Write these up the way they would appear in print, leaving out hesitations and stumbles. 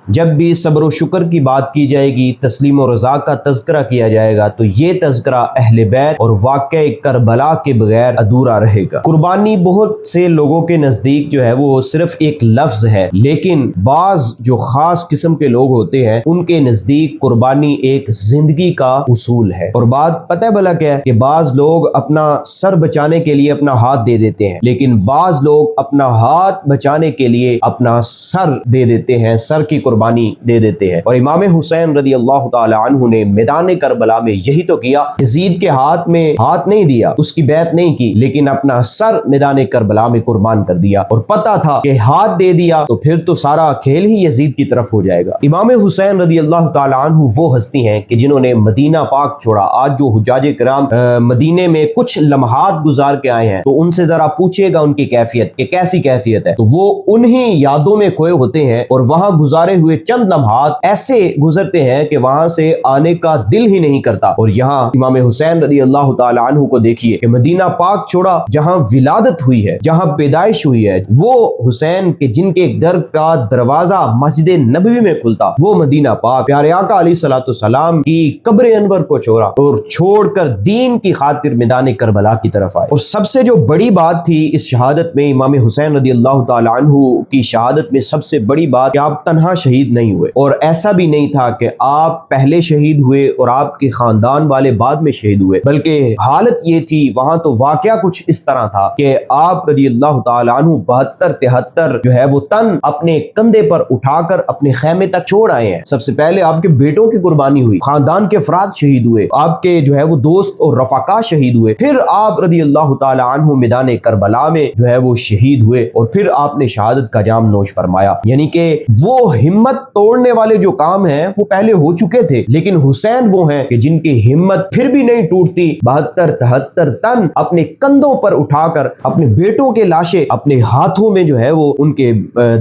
جب بھی صبر و شکر کی بات کی جائے گی، تسلیم و رضا کا تذکرہ کیا جائے گا، تو یہ تذکرہ اہل بیت اور واقعہ کربلا کے بغیر ادھورا رہے گا۔ قربانی بہت سے لوگوں کے نزدیک جو ہے وہ صرف ایک لفظ ہے، لیکن بعض جو خاص قسم کے لوگ ہوتے ہیں ان کے نزدیک قربانی ایک زندگی کا اصول ہے۔ اور بات پتہ بھلا کیا ہے کہ بعض لوگ اپنا سر بچانے کے لیے اپنا ہاتھ دے دیتے ہیں، لیکن بعض لوگ اپنا ہاتھ بچانے کے لیے اپنا سر دے دیتے ہیں، سر کی قربانی دے دیتے ہیں۔ اور امام حسین رضی اللہ تعالی عنہ نے میدان کربلا میں یہی تو کیا، یزید کے ہاتھ میں ہاتھ نہیں دیا، اس کی بیعت نہیں کی، لیکن اپنا سر میدان کربلا میں قربان کر دیا، اور پتا تھا کہ ہاتھ دے دیا تو پھر تو سارا کھیل ہی یزید کی طرف ہو جائے گا۔ امام حسین رضی اللہ تعالی عنہ وہ ہستی ہیں کہ جنہوں نے مدینہ پاک چھوڑا۔ آج جو حجاج کرام مدینے میں کچھ لمحات گزار کے آئے ہیں تو ان سے ذرا پوچھئے گا ان کی کیفیت کہ کیسی کیفیت ہے، تو وہ انہی یادوں میں کھوئے ہوتے ہیں، اور وہاں گزارے ہوئے چند لمحات ایسے گزرتے ہیں کہ وہاں سے آنے کا دل ہی نہیں کرتا۔ اور یہاں امام حسین رضی اللہ تعالی عنہ کو دیکھیے کہ مدینہ پاک چھوڑا، جہاں ولادت ہوئی ہے، جہاں پیدائش ہوئی ہے، وہ حسین کے جن کے گھر کا دروازہ مسجد نبوی میں کھلتا، وہ مدینہ پاک پیارے آقا علیہ الصلوۃ والسلام کی قبر انور کو چھوڑ کر دین کی خاطر میدان کربلا کی طرف آئے۔ اور سب سے جو بڑی بات تھی اس شہادت میں، امام حسین رضی اللہ تعالی عنہ کی شہادت میں سب سے بڑی بات کہ آپ تنہا شہید نہیں ہوئے، اور ایسا بھی نہیں تھا کہ آپ پہلے شہید ہوئے اور آپ کے خاندان والے بعد میں شہید ہوئے، بلکہ حالت یہ تھی، وہاں تو واقعہ کچھ اس طرح تھا کہ آپ رضی اللہ تعالی عنہ 72-73 جو ہے وہ تن اپنے کندھے پر اٹھا کر اپنے خیمے تک چھوڑ آئے ہیں۔ سب سے پہلے آپ کے بیٹوں کی قربانی ہوئی، خاندان کے افراد شہید ہوئے، آپ کے جو ہے وہ دوست اور رفقا شہید ہوئے، پھر آپ رضی اللہ تعالی عنہ میدان کربلا میں جو ہے وہ شہید ہوئے، اور پھر آپ نے شہادت کا جام نوش فرمایا۔ یعنی کہ وہ ہمت توڑنے والے جو کام ہیں وہ پہلے ہو چکے تھے، لیکن حسین وہ ہیں کہ جن کی ہمت پھر بھی نہیں ٹوٹتی، 72-73 تن اپنے کندھوں پر اٹھا کر اپنے بیٹوں کے لاشیں اپنے ہاتھوں میں جو ہے وہ ان کے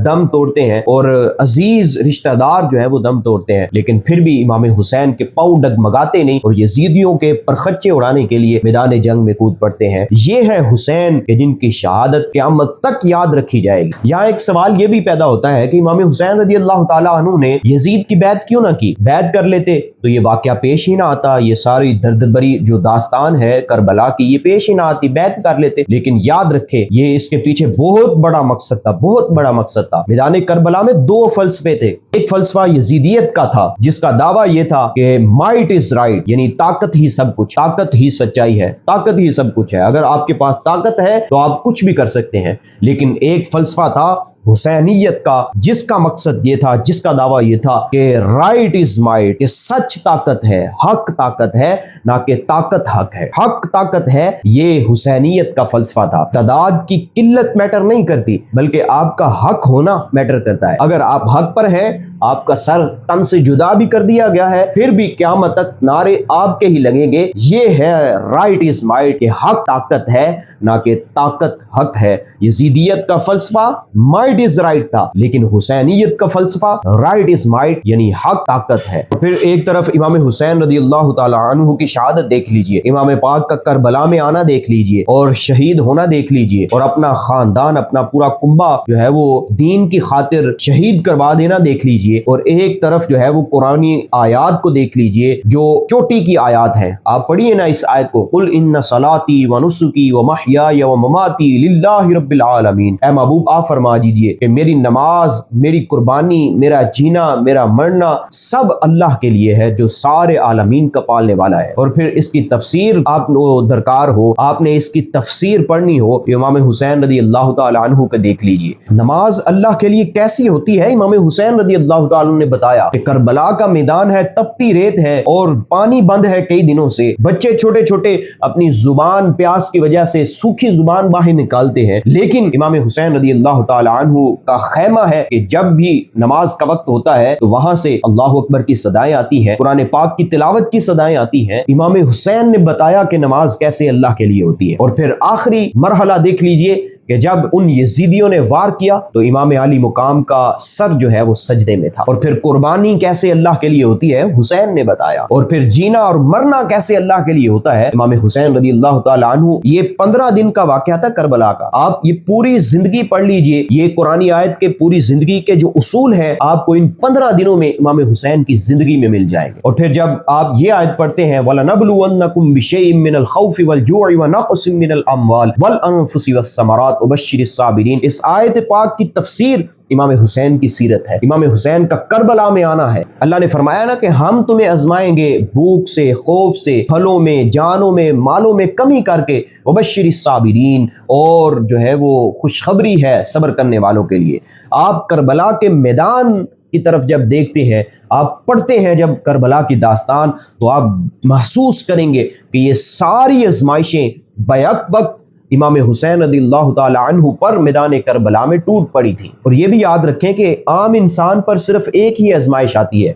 دم توڑتے ہیں، اور عزیز رشتہ دار جو ہے وہ دم توڑتے ہیں، لیکن پھر بھی امام حسین کے پاؤں ڈگمگاتے نہیں، اور یزیدیوں کے پرخچے اڑانے کے لیے میدان جنگ میں کود پڑتے ہیں۔ یہ ہے حسین کہ جن کی شہادت قیامت تک یاد رکھی جائے گی۔ یہاں ایک سوال یہ بھی پیدا ہوتا ہے کہ امام حسین رضی اللہ تعالی عنہ نے یزید کی بیعت کیوں نہ کی؟ بیعت کر لیتے تو یہ واقعہ پیش ہی نہ آتا، یہ ساری درد بری جو داستان ہے کربلا کی یہ پیش ہی نہ آتی، بیعت کر لیتے۔ لیکن یاد رکھے یہ اس کے پیچھے بہت بڑا مقصد تھا، بہت بڑا مقصد تھا۔ میدان کربلا میں دو فلسفے تھے، ایک فلسفہ یزیدیت کا تھا جس کا دعویٰ یہ تھا کہ مائٹ از رائٹ، یعنی طاقت ہی سب کچھ، طاقت ہی سچائی ہے، طاقت ہی سب کچھ ہے، اگر آپ کے پاس طاقت ہے تو آپ کچھ بھی کر سکتے ہیں۔ لیکن ایک فلسفہ تھا حسینیت کا جس کا مقصد یہ تھا، جس کا دعویٰ یہ تھا کہ رائٹ از مائٹ، کہ سچ طاقت ہے، حق طاقت ہے، نہ کہ طاقت حق ہے، حق طاقت ہے۔ یہ حسینیت کا فلسفہ تھا۔ تعداد کی قلت میٹر نہیں کرتی، بلکہ آپ کا حق ہونا میٹر کرتا ہے۔ اگر آپ حق پر ہیں، آپ کا سر تن سے جدا بھی کر دیا گیا ہے، پھر بھی قیامت تک نعرے آپ کے ہی لگیں گے۔ یہ ہے رائٹ از مائٹ، کہ حق طاقت ہے نہ کہ طاقت حق ہے۔ یزیدیت کا فلسفہ مائٹ از رائٹ تھا، لیکن حسینیت کا فلسفہ رائٹ از مائٹ، یعنی حق طاقت ہے۔ پھر ایک طرف امام حسین رضی اللہ تعالی عنہ کی شہادت دیکھ لیجئے، امام پاک کا کربلا میں آنا دیکھ لیجئے، اور شہید ہونا دیکھ لیجئے، اور اپنا خاندان، اپنا پورا کنبہ جو ہے وہ دین کی خاطر شہید کروا دینا دیکھ لیجئے، اور ایک طرف جو ہے وہ قرآنی آیات کو دیکھ لیجئے جو چوٹی کی آیات ہیں۔ آپ پڑھیے نا اس آیت کو، قل ان صلاتی ونسکی ومحیای ومماتی للہ رب العالمین۔ اے محبوب آپ فرما دیجئے کہ میری نماز، میری قربانی، میرا جینا، میرا مرنا سب اللہ کے لیے ہے جو سارے عالمین کا پالنے والا ہے۔ اور پھر اس کی تفسیر آپ کو درکار ہو، آپ نے اس کی تفسیر پڑھنی ہو، امام حسین رضی اللہ تعالی عنہ کا دیکھ لیجئے۔ نماز اللہ کے لیے کیسی ہوتی ہے، امام حسین رضی اللہ تعالی عنہ نے بتایا کہ کربلا کا میدان ہے، تپتی ریت ہے اور پانی بند ہے کئی دنوں سے، بچے چھوٹے چھوٹے اپنی زبان پیاس کی وجہ سے سوکھی زبان باہر نکالتے ہیں، لیکن امام حسین رضی اللہ تعالی عنہ کا خیمہ ہے کہ جب بھی نماز کا وقت ہوتا ہے تو وہاں سے اللہ اکبر کی صدائیں آتی ہیں، قرآن پاک کی تلاوت کی صدائیں آتی ہیں۔ امام حسین نے بتایا کہ نماز کیسے اللہ کے لیے ہوتی ہے۔ اور پھر آخری مرحلہ دیکھ لیجئے کہ جب ان یزیدیوں نے وار کیا تو امام علی مقام کا سر جو ہے وہ سجدے میں تھا. اور پھر قربانی کیسے اللہ کے لیے ہوتی ہے حسین نے بتایا, اور پھر جینا اور مرنا کیسے اللہ کے لیے ہوتا ہے امام حسین رضی اللہ تعالی عنہ. یہ 15 دن کا واقعہ تھا کربلا کا. آپ یہ پوری زندگی پڑھ لیجئے, یہ قرآنی آیت کے پوری زندگی کے جو اصول ہیں آپ کو ان 15 دنوں میں امام حسین کی زندگی میں مل جائیں گے. اور پھر جب آپ یہ آیت پڑھتے ہیں وَلَنَبْلُوَنَّكُمْ بِشَيْءٍ مِّنَ الْخَوْفِ وَالْجُوعِ وَنَقْصٍ مِّنَ الْأَمْوَالِ وَالْأَنفُسِ وَالثَّمَرَاتِ وَبَشِّرِ الصَّابِرِينَ, اس آیت پاک کی تفسیر امام حسین کی سیرت ہے. امام حسین کا کربلا میں آنا ہے. اللہ نے فرمایا نا کہ ہم تمہیں آزمائیں گے بھوک سے, خوف سے, پھلوں میں, جانوں میں, مالوں میں کمی کر کے. وبشر الصابرین, اور جو ہے وہ خوشخبری ہے صبر کرنے والوں کے لیے. آپ کربلا کے میدان کی طرف جب دیکھتے ہیں, آپ پڑھتے ہیں جب کربلا کی داستان, تو آپ محسوس کریں گے کہ یہ ساری آزمائشیں بیک وقت امام حسین رضی اللہ تعالی عنہ پر میدان کربلا میں ٹوٹ پڑی تھی. اور یہ بھی یاد رکھیں کہ عام انسان پر صرف ایک ہی آزمائش آتی ہے.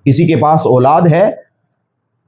کسی کے پاس اولاد ہے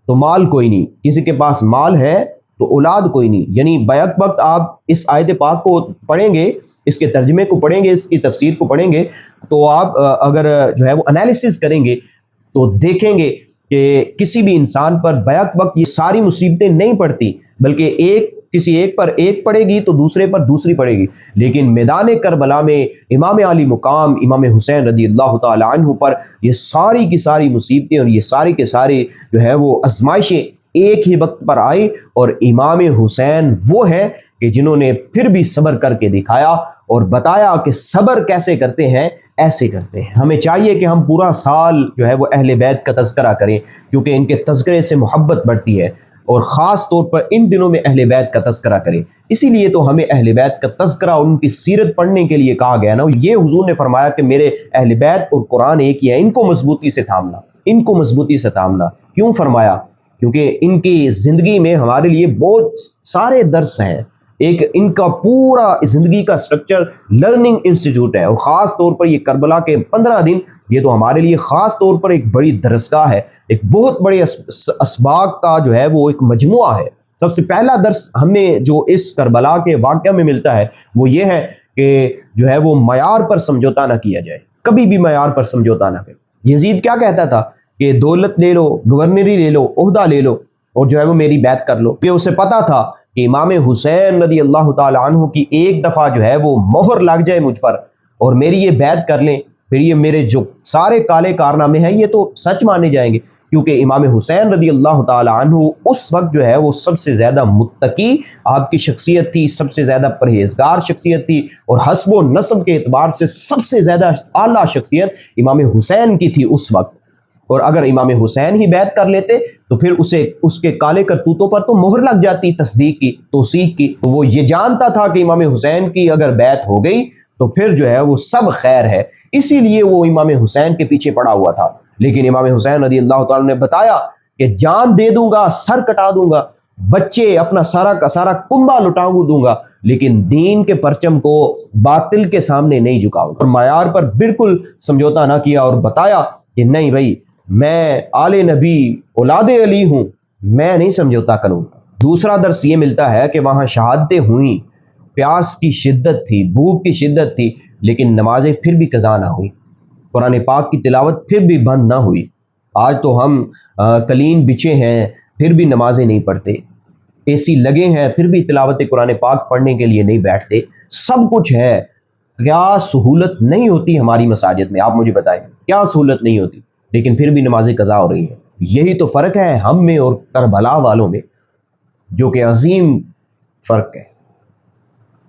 تو مال کوئی نہیں, کسی کے پاس مال ہے تو اولاد کوئی نہیں. یعنی بیک وقت آپ اس آیت پاک کو پڑھیں گے, اس کے ترجمے کو پڑھیں گے, اس کی تفسیر کو پڑھیں گے, تو آپ اگر جو ہے وہ انالیسس کریں گے تو دیکھیں گے کہ کسی بھی انسان پر بیک وقت یہ ساری مصیبتیں نہیں پڑتی, بلکہ کسی ایک پر ایک پڑے گی تو دوسرے پر دوسری پڑے گی. لیکن میدان کربلا میں امام علی مقام امام حسین رضی اللہ تعالی عنہ پر یہ ساری کی ساری مصیبتیں اور یہ سارے کے سارے جو ہے وہ آزمائشیں ایک ہی وقت پر آئی. اور امام حسین وہ ہیں کہ جنہوں نے پھر بھی صبر کر کے دکھایا اور بتایا کہ صبر کیسے کرتے ہیں, ایسے کرتے ہیں. ہمیں چاہیے کہ ہم پورا سال جو ہے وہ اہل بیت کا تذکرہ کریں, کیونکہ ان کے تذکرے سے محبت بڑھتی ہے, اور خاص طور پر ان دنوں میں اہل بیت کا تذکرہ کریں. اسی لیے تو ہمیں اہل بیت کا تذکرہ اور ان کی سیرت پڑھنے کے لیے کہا گیا نا. یہ حضور نے فرمایا کہ میرے اہل بیت اور قرآن ایک ہی ہے, ان کو مضبوطی سے تھامنا, ان کو مضبوطی سے تھامنا. کیوں فرمایا؟ کیونکہ ان کی زندگی میں ہمارے لیے بہت سارے درس ہیں. ایک ان کا پورا زندگی کا سٹرکچر لرننگ انسٹیٹیوٹ ہے, اور خاص طور پر یہ کربلا کے 15 دن یہ تو ہمارے لیے خاص طور پر ایک بڑی درسگاہ ہے, ایک بہت بڑے اسباق کا جو ہے وہ ایک مجموعہ ہے. سب سے پہلا درس ہمیں جو اس کربلا کے واقعہ میں ملتا ہے وہ یہ ہے کہ جو ہے وہ معیار پر سمجھوتا نہ کیا جائے, کبھی بھی معیار پر سمجھوتا نہ کرے. یزید کیا کہتا تھا کہ دولت لے لو, گورنری لے لو, عہدہ لے لو, اور جو ہے وہ میری بیعت کر لو. کہ اسے پتا تھا کہ امام حسین رضی اللہ تعالی عنہ کی ایک دفعہ جو ہے وہ مہر لگ جائے مجھ پر اور میری یہ بیعت کر لیں, پھر یہ میرے جو سارے کالے کارنامے ہیں یہ تو سچ مانے جائیں گے. کیونکہ امام حسین رضی اللہ تعالی عنہ اس وقت جو ہے وہ سب سے زیادہ متقی آپ کی شخصیت تھی, سب سے زیادہ پرہیزگار شخصیت تھی, اور حسب و نسب کے اعتبار سے سب سے زیادہ اعلیٰ شخصیت امام حسین کی تھی اس وقت. اور اگر امام حسین ہی بیعت کر لیتے تو پھر اس کے کالے کرتوتوں پر تو مہر لگ جاتی تصدیق کی, توثیق کی. تو وہ یہ جانتا تھا کہ امام حسین کی اگر بیعت ہو گئی تو پھر جو ہے وہ سب خیر ہے, اسی لیے وہ امام حسین کے پیچھے پڑا ہوا تھا. لیکن امام حسین رضی اللہ تعالیٰ نے بتایا کہ جان دے دوں گا, سر کٹا دوں گا, بچے اپنا سارا کا سارا کنبا لٹاؤں دوں گا, لیکن دین کے پرچم کو باطل کے سامنے نہیں جھکاؤں گا. اور معیار پر بالکل سمجھوتا نہ کیا اور بتایا کہ نہیں بھائی میں آل نبی اولاد علی ہوں, میں نہیں سمجھوتا کروں. دوسرا درس یہ ملتا ہے کہ وہاں شہادتیں ہوئیں, پیاس کی شدت تھی, بھوک کی شدت تھی, لیکن نمازیں پھر بھی قضا نہ ہوئی, قرآن پاک کی تلاوت پھر بھی بند نہ ہوئی. آج تو ہم قلین بچے ہیں پھر بھی نمازیں نہیں پڑھتے, اے سی لگے ہیں پھر بھی تلاوت قرآن پاک پڑھنے کے لیے نہیں بیٹھتے. سب کچھ ہے, کیا سہولت نہیں ہوتی ہماری مساجد میں؟ آپ مجھے بتائیں کیا سہولت نہیں ہوتی, لیکن پھر بھی نمازیں قضا ہو رہی ہیں. یہی تو فرق ہے ہم میں اور کربلا والوں میں, جو کہ عظیم فرق ہے.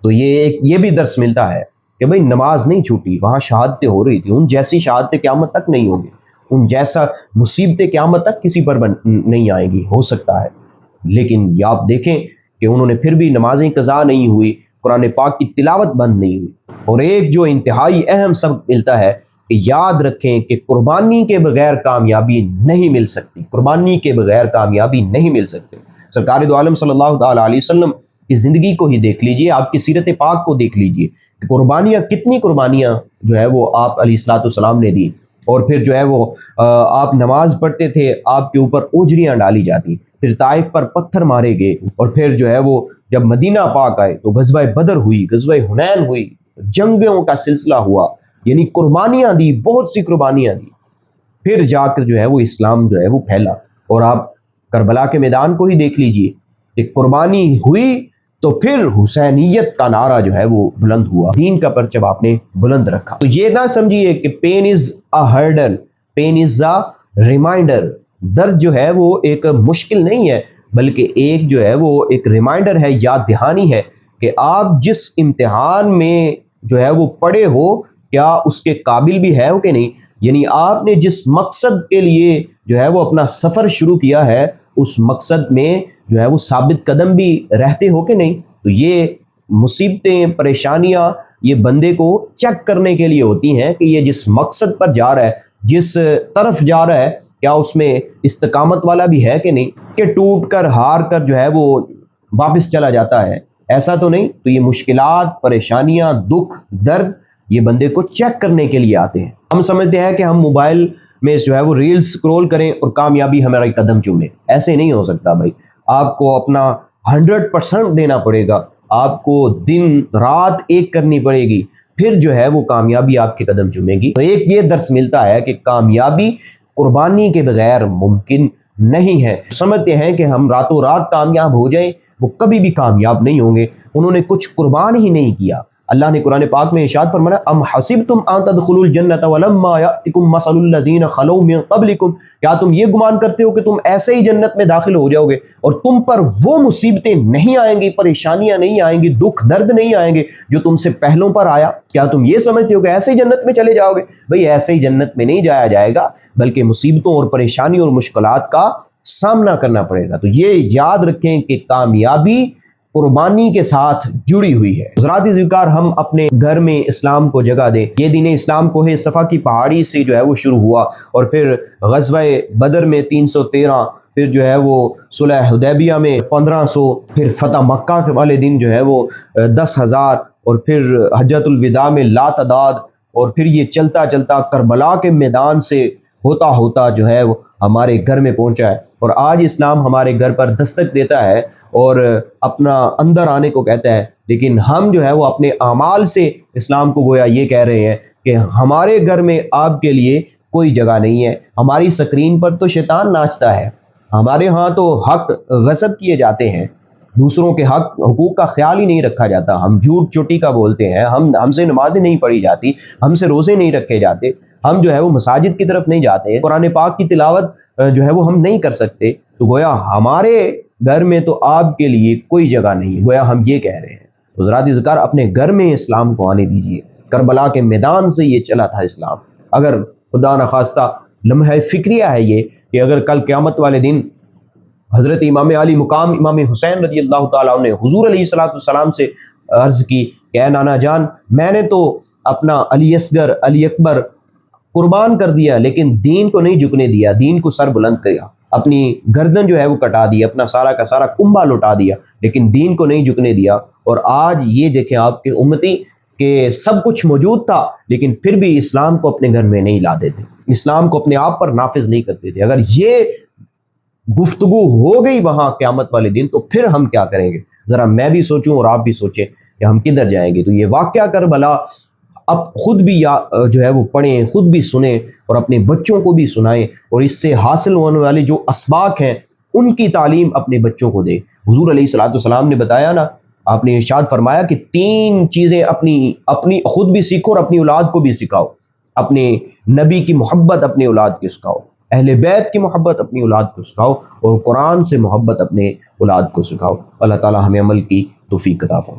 تو یہ بھی درس ملتا ہے کہ بھئی نماز نہیں چھوٹی, وہاں شہادتیں ہو رہی تھی, ان جیسی شہادتیں قیامت تک نہیں ہوگی, ان جیسا مصیبتیں قیامت تک کسی پر نہیں آئیں گی. ہو سکتا ہے, لیکن یہ آپ دیکھیں کہ انہوں نے پھر بھی نمازیں قضا نہیں ہوئی, قرآن پاک کی تلاوت بند نہیں ہوئی. اور ایک جو انتہائی اہم سبق ملتا ہے کہ یاد رکھیں کہ قربانی کے بغیر کامیابی نہیں مل سکتی, قربانی کے بغیر کامیابی نہیں مل سکتی. سرکار دو عالم صلی اللہ تعالی علیہ وسلم کی زندگی کو ہی دیکھ لیجئے, آپ کی سیرت پاک کو دیکھ لیجئے کہ قربانیاں کتنی قربانیاں جو ہے وہ آپ علیہ الصلوۃ والسلام نے دی. اور پھر جو ہے وہ آپ نماز پڑھتے تھے، آپ کے اوپر اوجریاں ڈالی جاتی، پھر طائف پر پتھر مارے گئے، اور پھر جو ہے وہ جب مدینہ پاک آئے تو غزوہ بدر ہوئی، غزوہ حنین ہوئی، جنگوں کا سلسلہ ہوا، یعنی قربانیاں دی، بہت سی قربانیاں دی، پھر جا کر جو ہے وہ اسلام جو ہے وہ پھیلا۔ اور آپ کربلا کے میدان کو ہی دیکھ لیجئے کہ قربانی ہوئی تو پھر حسینیت کا نعرہ جو ہے وہ بلند ہوا، دین کا پرچم آپ نے بلند رکھا۔ تو یہ نہ سمجھیے کہ pain is a hurdle, pain is a reminder, درد جو ہے وہ ایک مشکل نہیں ہے، بلکہ ایک جو ہے وہ ایک ریمائنڈر ہے، یاد دہانی ہے کہ آپ جس امتحان میں جو ہے وہ پڑے ہو کیا اس کے قابل بھی ہے ہو کہ نہیں، یعنی آپ نے جس مقصد کے لیے جو ہے وہ اپنا سفر شروع کیا ہے اس مقصد میں جو ہے وہ ثابت قدم بھی رہتے ہو کہ نہیں۔ تو یہ مصیبتیں، پریشانیاں یہ بندے کو چیک کرنے کے لیے ہوتی ہیں کہ یہ جس مقصد پر جا رہا ہے، جس طرف جا رہا ہے، کیا اس میں استقامت والا بھی ہے کہ نہیں، کہ ٹوٹ کر ہار کر جو ہے وہ واپس چلا جاتا ہے، ایسا تو نہیں۔ تو یہ مشکلات، پریشانیاں، دکھ، درد یہ بندے کو چیک کرنے کے لیے آتے ہیں۔ ہم سمجھتے ہیں کہ ہم موبائل میں جو ہے وہ ریلز سکرول کریں اور کامیابی ہمارا قدم چومے، ایسے نہیں ہو سکتا بھائی۔ آپ کو اپنا 100% دینا پڑے گا، آپ کو دن رات ایک کرنی پڑے گی، پھر جو ہے وہ کامیابی آپ کے قدم چومے گی۔ تو ایک یہ درس ملتا ہے کہ کامیابی قربانی کے بغیر ممکن نہیں ہے۔ سمجھتے ہیں کہ ہم راتوں رات کامیاب ہو جائیں، وہ کبھی بھی کامیاب نہیں ہوں گے، انہوں نے کچھ قربان ہی نہیں کیا۔ اللہ نے قرآن پاک میں ارشاد فرمایا ام حسبتم ان تدخلوا الجنۃ ولما یأتکم مثل الذین خلوا من قبلکم، کیا تم یہ گمان کرتے ہو کہ تم ایسے ہی جنت میں داخل ہو جاؤ گے اور تم پر وہ مصیبتیں نہیں آئیں گی، پریشانیاں نہیں آئیں گی، دکھ درد نہیں آئیں گے جو تم سے پہلوں پر آیا؟ کیا تم یہ سمجھتے ہو کہ ایسے ہی جنت میں چلے جاؤ گے؟ بھئی ایسے ہی جنت میں نہیں جایا جائے گا، بلکہ مصیبتوں اور پریشانیوں اور مشکلات کا سامنا کرنا پڑے گا۔ تو یہ یاد رکھیں کہ کامیابی قربانی کے ساتھ جڑی ہوئی ہے۔ حضرات ذکر، ہم اپنے گھر میں اسلام کو جگہ دیں۔ یہ دین اسلام کو ہے صفا کی پہاڑی سے جو ہے وہ شروع ہوا، اور پھر غزوہ بدر میں 313، پھر جو ہے وہ صلح حدیبیہ میں 1500، پھر فتح مکہ والے دن جو ہے وہ 10,000، اور پھر حجۃ الوداع میں لا تعداد، اور پھر یہ چلتا چلتا کربلا کے میدان سے ہوتا ہوتا جو ہے وہ ہمارے گھر میں پہنچا ہے، اور آج اسلام ہمارے گھر پر دستک دیتا ہے اور اپنا اندر آنے کو کہتا ہے، لیکن ہم جو ہے وہ اپنے اعمال سے اسلام کو گویا یہ کہہ رہے ہیں کہ ہمارے گھر میں آپ کے لیے کوئی جگہ نہیں ہے، ہماری سکرین پر تو شیطان ناچتا ہے، ہمارے ہاں تو حق غصب کیے جاتے ہیں، دوسروں کے حقوق کا خیال ہی نہیں رکھا جاتا، ہم جھوٹ چوٹی کا بولتے ہیں، ہم سے نمازیں نہیں پڑھی جاتی، ہم سے روزے نہیں رکھے جاتے، ہم جو ہے وہ مساجد کی طرف نہیں جاتے، قرآن پاک کی تلاوت جو ہے وہ ہم نہیں کر سکتے، تو گویا ہمارے گھر میں تو آپ کے لیے کوئی جگہ نہیں، گویا ہم یہ کہہ رہے ہیں۔ حضرات ذکر، اپنے گھر میں اسلام کو آنے دیجئے۔ کربلا کے میدان سے یہ چلا تھا اسلام۔ اگر خدا نخواستہ لمحہ فکریہ ہے یہ کہ اگر کل قیامت والے دن حضرت امام علی مقام امام حسین رضی اللہ تعالیٰ نے حضور علیہ السلام سے عرض کی کہ اے نانا جان، میں نے تو اپنا علی اصغر، علی اکبر قربان کر دیا، لیکن دین کو نہیں جھکنے دیا، دین کو سر بلند کیا، اپنی گردن جو ہے وہ کٹا دی، اپنا سارا کا سارا کنبا لوٹا دیا، لیکن دین کو نہیں جھکنے دیا۔ اور آج یہ دیکھیں آپ کے امتی کہ سب کچھ موجود تھا، لیکن پھر بھی اسلام کو اپنے گھر میں نہیں لاتے تھے، اسلام کو اپنے آپ پر نافذ نہیں کرتے تھے۔ اگر یہ گفتگو ہو گئی وہاں قیامت والے دن تو پھر ہم کیا کریں گے؟ ذرا میں بھی سوچوں اور آپ بھی سوچیں کہ ہم کدھر جائیں گے۔ تو یہ واقعہ کربلا اب خود بھی جو ہے وہ پڑھیں، خود بھی سنیں اور اپنے بچوں کو بھی سنائیں، اور اس سے حاصل ہونے والے جو اسباق ہیں ان کی تعلیم اپنے بچوں کو دیں۔ حضور علیہ السلام نے بتایا نا، آپ نے ارشاد فرمایا کہ 3 چیزیں اپنی خود بھی سیکھو اور اپنی اولاد کو بھی سکھاؤ۔ اپنے نبی کی محبت اپنی اولاد کو سکھاؤ، اہل بیت کی محبت اپنی اولاد کو سکھاؤ، اور قرآن سے محبت اپنے اولاد کو سکھاؤ۔ اللہ تعالی ہمیں عمل کی توفیق عطا فرمائے۔